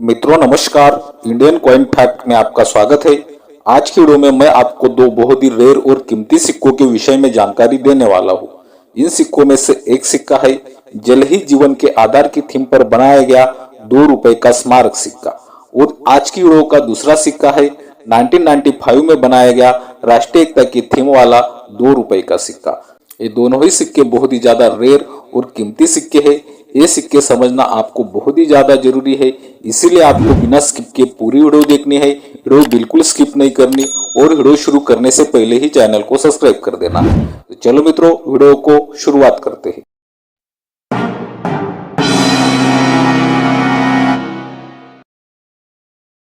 मित्रों नमस्कार, Indian coin fact में आपका स्वागत है। आज की वीडियो में मैं आपको दो बहुत ही रेयर और कीमती सिक्कों के विषय में जानकारी देने वाला हूँ। इन सिक्कों में से एक सिक्का है जल ही जीवन के आधार की थीम पर बनाया गया 2 रुपए का स्मारक सिक्का, और आज की वीडियो का दूसरा सिक्का है 1995 में बनाया गया राष्ट्रीय एकता की थीम वाला 2 रुपए का सिक्का। ये दोनों ही सिक्के बहुत ही ज्यादा रेयर और कीमती सिक्के हैं। ये सिक्के समझना आपको बहुत ही ज्यादा जरूरी है, इसीलिए आपको बिना स्किप के पूरी वीडियो देखनी है। वीडियो बिल्कुल स्किप नहीं करनी और वीडियो शुरू करने से पहले ही चैनल को सब्सक्राइब कर देना। तो चलो मित्रों, वीडियो को शुरुआत करते हैं।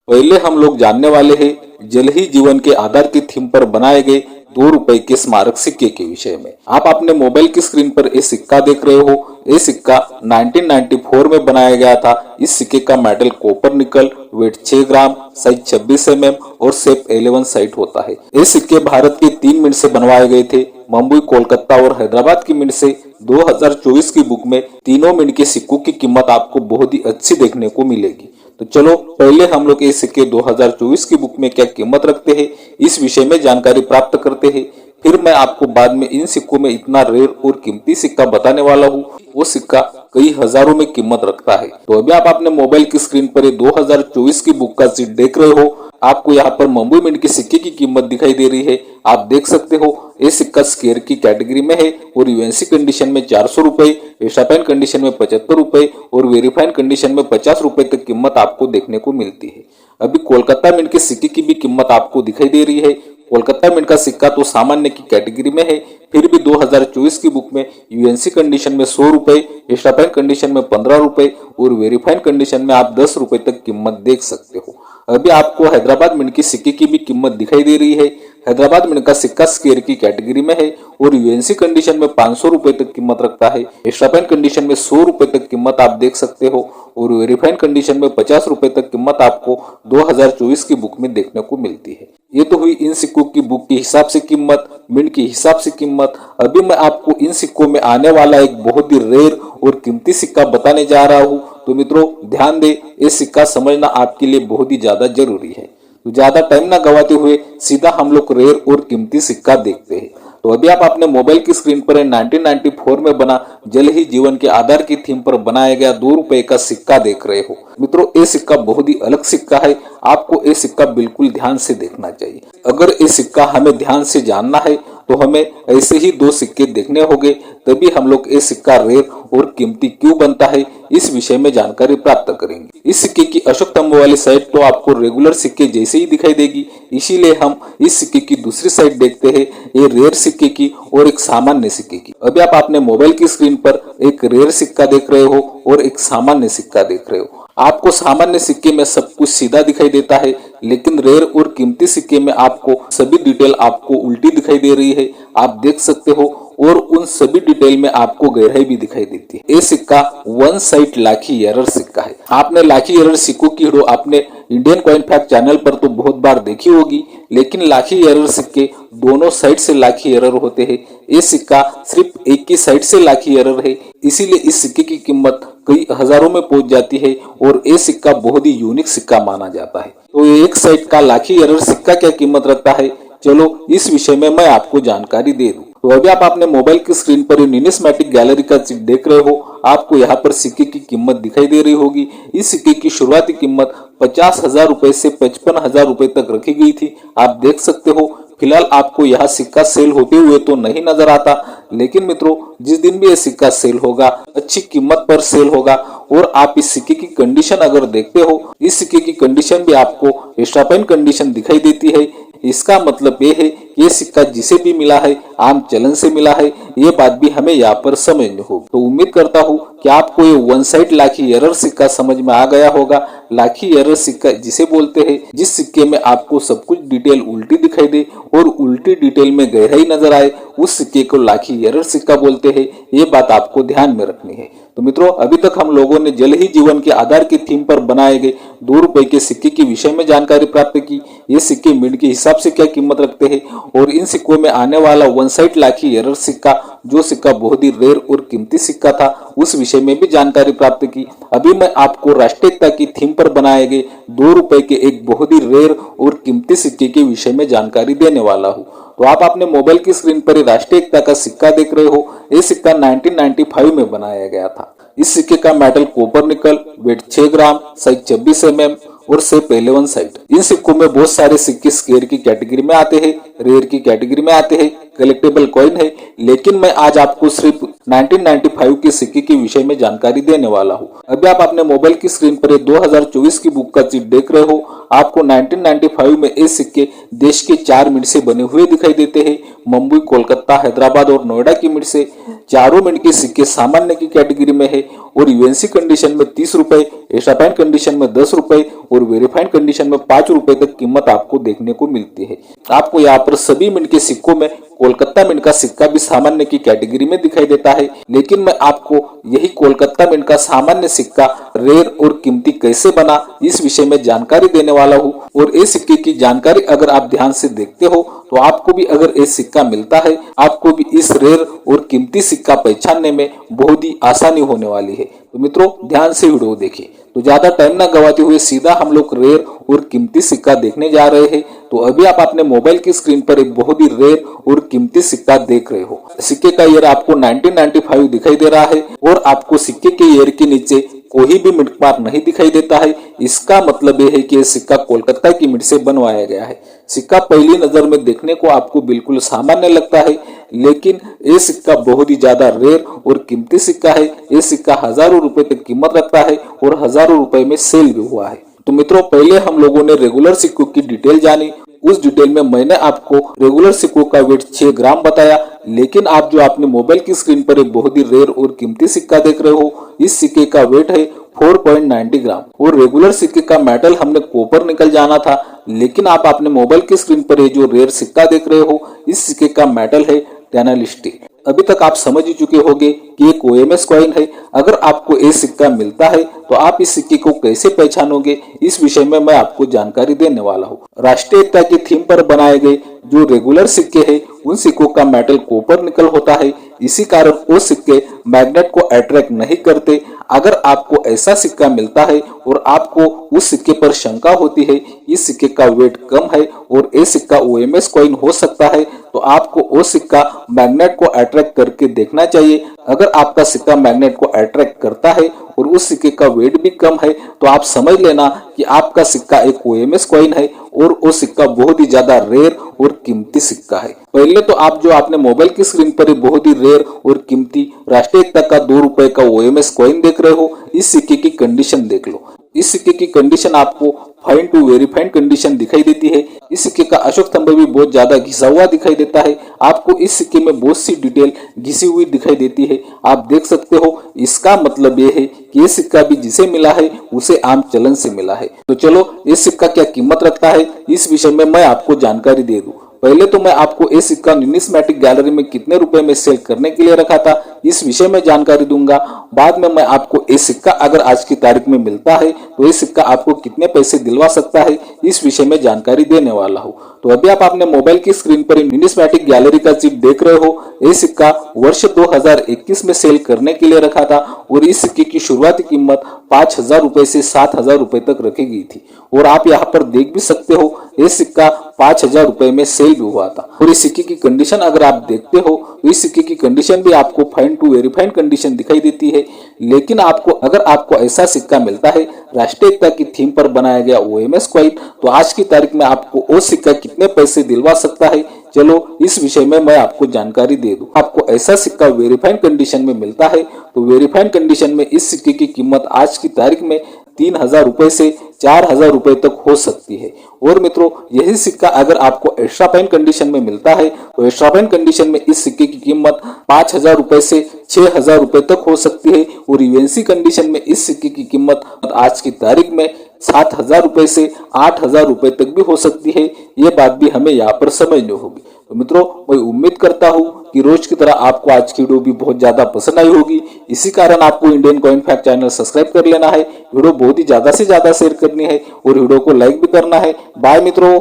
पहले हम लोग जानने वाले हैं जल ही जीवन के आधार की थीम पर बनाए गए 2 रुपए के स्मारक सिक्के के विषय में। आप अपने मोबाइल की स्क्रीन पर ये सिक्का देख रहे हो। ये सिक्का 1994 में बनाया गया था। इस सिक्के का मेटल कॉपर निकल, वेट 6 ग्राम, साइज 26 mm और शेप 11 साइड होता है। ये सिक्के भारत के 3 मिनट से बनवाए गए थे। मुंबई, कोलकाता और हैदराबाद की मिनट से 2024 की बुक में तीनों मिनट के सिक्कों की कीमत आपको बहुत ही अच्छी देखने को मिलेगी। तो चलो पहले हम लोग ये सिक्के 2024 की बुक में क्या कीमत रखते हैं इस विषय में जानकारी प्राप्त करते हैं। फिर मैं आपको बाद में इन सिक्कों में इतना रेयर और कीमती सिक्का बताने वाला हूँ, वो सिक्का कई हजारों में कीमत रखता है। तो अभी आप अपने मोबाइल की स्क्रीन पर ये 2024 की बुक का सीट देख रहे हो। आपको यहाँ पर मुंबई मिंट के सिक्के की कीमत दिखाई दे रही है। आप देख सकते हो ये सिक्का स्केयर की कैटेगरी में है और यूएनसी कंडीशन में 400 रुपए, एस्टापाइन कंडीशन में 75 रुपए और वेरीफाइन कंडीशन में 50 रुपए तक कीमत आपको देखने को मिलती है। अभी कोलकाता मिंट के सिक्के की भी कीमत आपको दिखाई दे रही है। कोलकाता मिंट का सिक्का तो सामान्य की कैटेगरी में है, फिर भी 2024 की बुक में यूएनसी कंडीशन में 100 रुपए, एस्टापाइन कंडीशन में 15 रुपए और वेरीफाइन कंडीशन में आप 10 रुपए तक कीमत देख सकते हो। अभी आपको हैदराबाद मिंट की सिक्के की भी कीमत दिखाई दे रही है। हैदराबाद मिंट का सिक्का स्केयर की कैटेगरी में है और यूएनसी कंडीशन में 500 रुपए तक कीमत रखता है। एस्टापाइन कंडीशन में 100 रुपए तक कीमत आप देख सकते हो और वेरीफाइन कंडीशन में 50 रुपए तक कीमत आपको 2024 की बुक में देखने को मिलती है। ये तो हुई इन सिक्कों की बुक के हिसाब से कीमत, मिंट के हिसाब से कीमत। अभी मैं आपको इन सिक्कों में आने वाला एक बहुत ही रेयर और कीमती सिक्का बताने जा रहा हूँ। तो मित्रों ध्यान दे, ये सिक्का समझना आपके लिए बहुत ही ज्यादा जरूरी है। तो ज्यादा टाइम ना गवाते हुए सीधा हम लोग रेयर और कीमती सिक्का देखते हैं। तो अभी आप अपने मोबाइल की स्क्रीन पर 1994 में बना जल ही जीवन के आधार की थीम पर बनाया गया 2 रुपए का सिक्का देख रहे हो। मित्रों ये सिक्का बहुत ही अलग सिक्का है। आपको ये सिक्का बिल्कुल ध्यान से देखना चाहिए। अगर ये सिक्का हमें ध्यान से जानना है तो हमें ऐसे ही 2 सिक्के देखने होंगे, तभी हम लोग ये सिक्का रेयर और कीमती क्यों बनता है इस विषय में जानकारी प्राप्त करेंगे। इस सिक्के की अशोक स्तंभ वाली साइड तो आपको रेगुलर सिक्के जैसे ही दिखाई देगी, इसीलिए हम इस सिक्के की दूसरी साइड देखते हैं, ये रेयर सिक्के की और एक सामान्य सिक्के की। अभी आप अपने मोबाइल की स्क्रीन पर एक रेयर सिक्का देख रहे हो और एक सामान्य सिक्का देख रहे हो। आपको सामान्य सिक्के में सब कुछ सीधा दिखाई देता है, लेकिन रेयर और कीमती सिक्के में आपको सभी डिटेल आपको उल्टी दिखाई दे रही है, आप देख सकते हो, और उन सभी डिटेल में आपको गहराई भी दिखाई देती है। ये सिक्का वन साइड लाखी एरर सिक्का है। आपने लाखी एरर सिक्कों की वीडियो आपने इंडियन कॉइन फैक्ट चैनल पर तो बहुत बार देखी होगी, लेकिन लाखी एरर सिक्के दोनों साइड से लाखी एरर होते हैं। ये सिक्का सिर्फ एक ही साइड से लाखी एरर है, इसीलिए इस सिक्के की कीमत कई हजारों में पहुंच जाती है और ये सिक्का बहुत ही यूनिक सिक्का माना जाता है। तो ये एक साइड का लाखी एरर सिक्का क्या कीमत रखता है, चलो इस विषय में मैं आपको जानकारी दे दूं। तो अभी आप अपने मोबाइल की स्क्रीन पर न्यूमिस्मेटिक गैलरी का चिट देख रहे हो। आपको यहाँ पर सिक्के की कीमत दिखाई दे रही होगी। इस सिक्के की शुरुआती कीमत 50,000 रुपए से 55,000 रुपए तक रखी गई थी। आप देख सकते हो फिलहाल आपको यह सिक्का सेल होते हुए तो नहीं नजर आता, लेकिन मित्रों जिस दिन भी यह सिक्का सेल होगा अच्छी कीमत पर सेल होगा। और आप इस सिक्के की कंडीशन अगर देखते हो, इस सिक्के की कंडीशन भी आपको एस्टापाइन कंडीशन दिखाई देती है। इसका मतलब ये है कि ये सिक्का जिसे भी मिला है आम चलन से मिला है, ये बात भी हमें यहाँ पर समझनी होगी। तो उम्मीद करता हूँ कि आपको ये वन साइड लाखी एरर सिक्का समझ में आ गया होगा। लाखी एरर सिक्का जिसे बोलते हैं जिस सिक्के में आपको सब कुछ डिटेल उल्टी दिखाई दे और उल्टी डिटेल में गहराई नजर आए, उस सिक्के को लाखी एरर सिक्का बोलते हैं। ये बात आपको ध्यान में रखनी है। तो मित्रों अभी तक हम लोगों ने जल ही जीवन के आधार की थीम पर बनाए गए 2 रुपए के सिक्के के विषय में जानकारी प्राप्त की। ये सिक्के मिंट के हिसाब से क्या कीमत रखते हैं और इन सिक्कों में आने वाला वन साइड लाखी एरर सिक्का जो सिक्का बहुत ही रेयर और कीमती सिक्का था, उस विषय में भी जानकारी प्राप्त की। अभी मैं आपको राष्ट्रीय एकता की थीम पर बनाए गए 2 रुपए के एक बहुत ही रेयर और कीमती सिक्के के विषय में जानकारी देने वाला हूँ। तो आप अपने मोबाइल की स्क्रीन पर राष्ट्रीय एकता का सिक्का देख रहे हो। ये सिक्का 1995 में बनाया गया था। इस सिक्के का मेटल कॉपर निकल, वेट 6 ग्राम, साइज 26 mm और शेप 11 साइड। इन सिक्कों में बहुत सारे सिक्के स्केयर की कैटेगरी में आते हैं, रेयर की कैटेगरी में आते हैं, कलेक्टेबल कॉइन है, लेकिन मैं आज आपको सिर्फ 1995 के सिक्के के विषय में जानकारी देने वाला हूँ। अभी आप अपने मोबाइल की स्क्रीन पर 2024 की बुक का चीट देख रहे हो। आपको 1995 में ये सिक्के देश के 4 मिनट से बने हुए दिखाई देते हैं। मुंबई, कोलकाता, हैदराबाद और नोएडा की मिनट से चारों मिनट के सिक्के सामान्य की कैटेगरी में है और यूएनसी कंडीशन में 30 रुपए, एस्टापाइन कंडीशन में 10 रुपए और वेरीफाइड कंडीशन में 5 रुपए तक कीमत आपको देखने को मिलती है। आपको यहाँ पर सभी मिनट के सिक्कों में कोलकाता मिंट का सिक्का भी सामान्य की कैटेगरी में दिखाई देता है, लेकिन मैं आपको यही कोलकाता मिंट का सामान्य सिक्का रेयर और कीमती कैसे बना, इस विषय में जानकारी देने वाला हूँ। और इस सिक्के की जानकारी अगर आप ध्यान से देखते हो तो आपको भी अगर ये सिक्का मिलता है, आपको भी इस रेयर और कीमती सिक्का पहचानने में बहुत ही आसानी होने वाली है। तो मित्रों, ध्यान से वीडियो देखिए। तो ज्यादा टाइम ना गवाते हुए सीधा हम लोग रेयर और कीमती सिक्का देखने जा रहे हैं। तो अभी आप अपने मोबाइल की स्क्रीन पर एक बहुत ही रेयर और कीमती सिक्का देख रहे हो। सिक्के का ईयर आपको 1995 दिखाई दे रहा है और आपको सिक्के के ईयर के नीचे कोई भी मिंट मार्क नहीं दिखाई देता है। इसका मतलब ये है कि यह सिक्का कोलकाता की मिंट से बनवाया गया है। सिक्का पहली नजर में देखने को आपको बिल्कुल सामान्य लगता है, लेकिन ये सिक्का बहुत ही ज्यादा रेयर और कीमती सिक्का है। ये सिक्का हजारों रुपए तक कीमत रखता है और हजारों रुपए में सेल भी हुआ है। तो मित्रों, पहले हम लोगों ने रेगुलर सिक्कों की डिटेल जानी। उस डिटेल में मैंने आपको रेगुलर सिक्कों का वेट 6 ग्राम बताया, लेकिन आप जो अपने मोबाइल की स्क्रीन पर एक बहुत ही रेयर और कीमती सिक्का देख रहे हो, इस सिक्के का वेट है 4.90 ग्राम और रेगुलर सिक्के का मेटल हमने कॉपर निकल जाना था, लेकिन आप अपने मोबाइल की स्क्रीन पर ये जो रेयर सिक्का देख रहे हो, इस सिक्के का मेटल है टैनल स्टील। अभी तक आप समझ ही चुके होंगे कि एक ओएमएस कॉइन है। अगर आपको ये सिक्का मिलता है तो आप इस सिक्के को कैसे पहचानोगे, इस विषय में मैं आपको जानकारी देने वाला हूँ। राष्ट्रीय एकता की थीम पर बनाए गए जो रेगुलर सिक्के हैं, उन सिक्कों का मेटल कॉपर निकल होता है। इसी कारण वो सिक्के मैग्नेट को अट्रैक्ट नहीं करते। अगर आपको ऐसा सिक्का मिलता है और आपको उस सिक्के पर शंका होती है, इस सिक्के का वेट कम है और ये सिक्का ओएमएस कॉइन हो सकता है, तो आपको वो सिक्का मैग्नेट को अट्रैक्ट करके देखना चाहिए। अगर आपका सिक्का मैग्नेट को अट्रैक्ट करता है और उस सिक्के का वेट भी कम है, तो आप समझ लेना कि आपका सिक्का एक ओएमएस कॉइन है और वो सिक्का बहुत ही ज्यादा रेयर और कीमती सिक्का है। पहले तो आप जो आपने मोबाइल की स्क्रीन पर बहुत ही रेयर और कीमती राष्ट्रीय एकता का 2 रुपए का ओएमएस कॉइन देख रहे हो, इस सिक्के की कंडीशन देख लो। इस सिक्के की कंडीशन आपको फाइन टू वेरीफाइड कंडीशन दिखाई देती है। इस सिक्के का अशोक स्तंभ भी बहुत ज्यादा घिसा हुआ दिखाई देता है। आपको इस सिक्के में बहुत सी डिटेल घिसी हुई दिखाई देती है, आप देख सकते हो। इसका मतलब ये है कि ये सिक्का भी जिसे मिला है उसे आम चलन से मिला है। तो चलो, इस सिक्का क्या कीमत रखता है, इस विषय में मैं आपको जानकारी दे दूं। पहले तो मैं आपको ये सिक्का न्यूमिस्मेटिक गैलरी में कितने रुपए में सेल करने के लिए रखा था, इस विषय में जानकारी दूंगा। बाद में मैं आपको ये सिक्का अगर आज की तारीख में मिलता है तो ये सिक्का आपको कितने पैसे दिलवा सकता है, इस विषय में जानकारी देने वाला हूँ। तो अभी आप अपने मोबाइल की स्क्रीन पर न्यूमिस्मेटिक गैलरी का चिप देख रहे हो। ये सिक्का वर्ष 2021 में सेल करने के लिए रखा था और इस सिक्के की शुरुआती कीमत 5,000 रुपए से 7,000 रुपए तक रखी गई थी। और आप यहाँ पर देख भी सकते हो, ये सिक्का 5,000 रुपए में सेल भी हुआ था। और इस सिक्के की कंडीशन अगर आप देखते हो तो इस सिक्के की कंडीशन भी आपको फाइन टू वेरीफाइड कंडीशन दिखाई देती है। लेकिन अगर आपको ऐसा सिक्का मिलता है राष्ट्रीय एकता की थीम पर बनाया गया ओएमएस कॉइन, तो आज की तारीख में आपको वो सिक्का कितने पैसे दिलवा सकता है, चलो इस विषय में मैं आपको जानकारी दे दूं। आपको ऐसा सिक्का वेरीफाइड कंडीशन में मिलता है तो वेरीफाइड कंडीशन में इस सिक्के की कीमत आज की तारीख में 3,000 रुपए से 4,000 रुपए तक हो सकती है। और मित्रों, यही सिक्का अगर आपको एक्स्ट्रा फाइन कंडीशन में मिलता है तो एक्स्ट्रा फाइन कंडीशन में इस सिक्के की कीमत 5,000 रुपए से 6,000 रुपए तक हो सकती है। और यूएनसी कंडीशन में इस सिक्के की कीमत आज की तारीख में 7,000 रुपए से 8,000 रुपए तक भी हो सकती है। ये बात भी हमें यहाँ पर समझनी होगी। तो मित्रों, मैं उम्मीद करता हूँ कि रोज की तरह आपको आज की वीडियो भी बहुत ज्यादा पसंद आई होगी। इसी कारण आपको Indian coin fact channel subscribe कर लेना है, वीडियो बहुत ही ज्यादा से ज्यादा शेयर करनी है और वीडियो को लाइक भी करना है। बाय मित्रों।